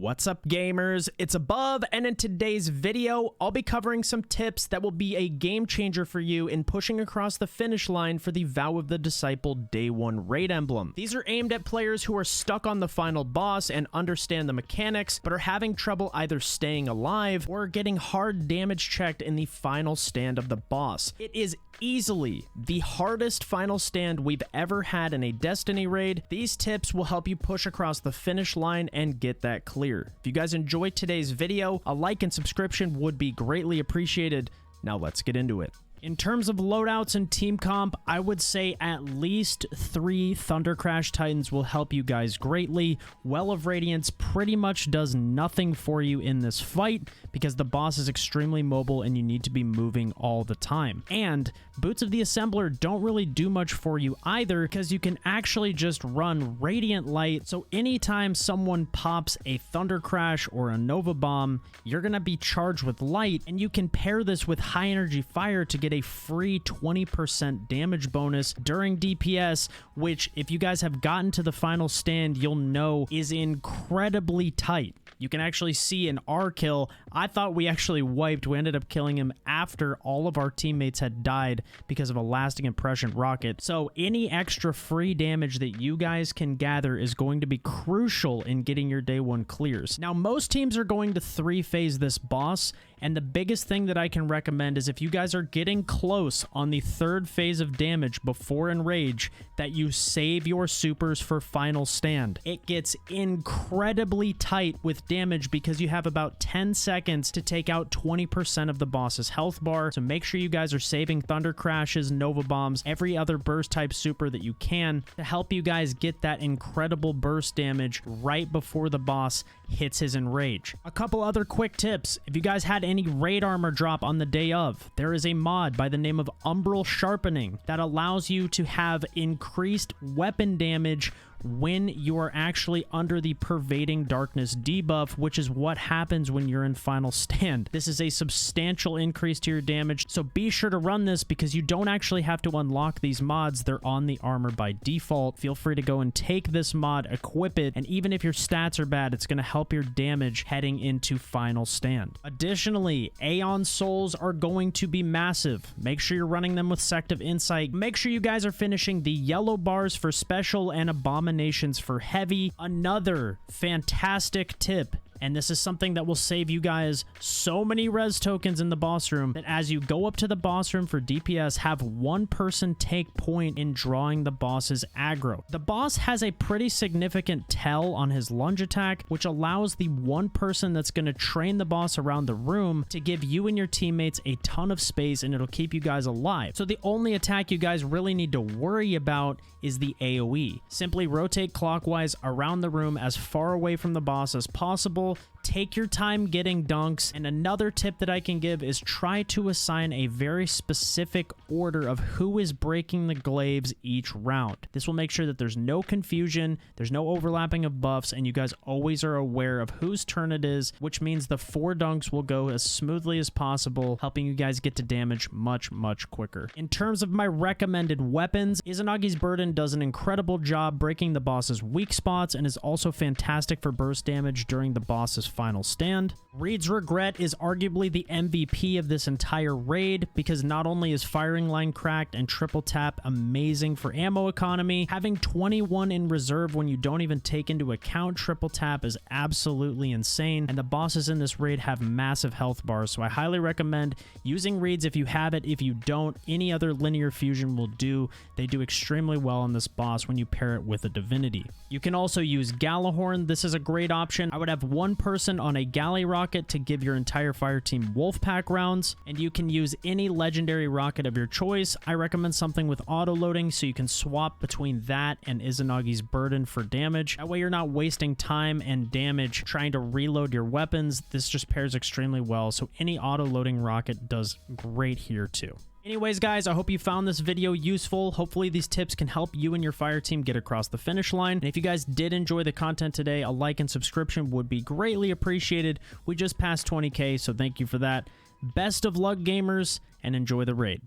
What's up, gamers? It's Above, and in today's video, I'll be covering some tips that will be a game changer for you in pushing across the finish line for the Vow of the Disciple Day 1 raid emblem. These are aimed at players who are stuck on the final boss and understand the mechanics, but are having trouble either staying alive or getting hard damage checked in the final stand of the boss. It is easily the hardest final stand we've ever had in a Destiny raid. These tips will help you push across the finish line and get that clear. If you guys enjoyed today's video, a like and subscription would be greatly appreciated. Now let's get into it. In terms of loadouts and team comp, I would say at least 3 Thunder Crash Titans will help you guys greatly. Well of Radiance pretty much does nothing for you in this fight because the boss is extremely mobile and you need to be moving all the time. And Boots of the Assembler don't really do much for you either because you can actually just run Radiant Light, so anytime someone pops a Thunder Crash or a Nova Bomb, you're going to be charged with light, and you can pair this with High Energy Fire to get a free 20% damage bonus during DPS, which if you guys have gotten to the final stand, you'll know is incredibly tight. You can actually see in our kill, I thought we actually wiped. We ended up killing him after all of our teammates had died because of a lasting impression rocket. So any extra free damage that you guys can gather is going to be crucial in getting your day 1 clears. Now, most teams are going to 3-phase this boss, and the biggest thing that I can recommend is if you guys are getting close on the 3rd phase of damage before Enrage, that you save your supers for final stand. It gets incredibly tight with damage because you have about 10 seconds to take out 20% of the boss's health bar, so make sure you guys are saving Thunder Crashes, Nova Bombs, every other burst type super that you can to help you guys get that incredible burst damage right before the boss hits his Enrage. A couple other quick tips. If you guys had any raid armor drop on the day of, there is a mod by the name of Umbral Sharpening that allows you to have increased weapon damage when you are actually under the Pervading Darkness debuff, which is what happens when you're in final stand. This is a substantial increase to your damage, so be sure to run this because you don't actually have to unlock these mods. They're on the armor by default. Feel free to go and take this mod, equip it, and even if your stats are bad, it's going to help your damage heading into final stand. Additionally, AEON souls are going to be massive. Make sure you're running them with Sect of Insight. Make sure you guys are finishing the yellow bars for special and abominations for heavy. Another fantastic tip, and this is something that will save you guys so many res tokens in the boss room, that as you go up to the boss room for DPS, have one person take point in drawing the boss's aggro. The boss has a pretty significant tell on his lunge attack, which allows the one person that's going to train the boss around the room to give you and your teammates a ton of space, and it'll keep you guys alive. So the only attack you guys really need to worry about is the AoE. Simply rotate clockwise around the room as far away from the boss as possible. Take your time getting dunks, and another tip that I can give is try to assign a very specific order of who is breaking the glaives each round. This will make sure that there's no confusion, there's no overlapping of buffs, and you guys always are aware of whose turn it is, which means the 4 dunks will go as smoothly as possible, helping you guys get to damage much quicker. In terms of my recommended weapons, Izanagi's Burden does an incredible job breaking the boss's weak spots and is also fantastic for burst damage during the boss's final stand. Reed's Regret is arguably the MVP of this entire raid because not only is firing line cracked and triple tap amazing for ammo economy, having 21 in reserve when you don't even take into account triple tap is absolutely insane, and the bosses in this raid have massive health bars, so I highly recommend using Reeds if you have it. If you don't, any other linear fusion will do. They do extremely well on this boss when you pair it with a divinity. You can also use Galahorn. This is a great option. I would have one person on a galley rocket to give your entire fire team Wolfpack rounds, and you can use any legendary rocket of your choice. I recommend something with auto loading so you can swap between that and Izanagi's Burden for damage. That way you're not wasting time and damage trying to reload your weapons. This just pairs extremely well, so any auto loading rocket does great here too. Anyways, guys, I hope you found this video useful. Hopefully these tips can help you and your fire team get across the finish line. And if you guys did enjoy the content today, a like and subscription would be greatly appreciated. We just passed 20K, so thank you for that. Best of luck, gamers, and enjoy the raid.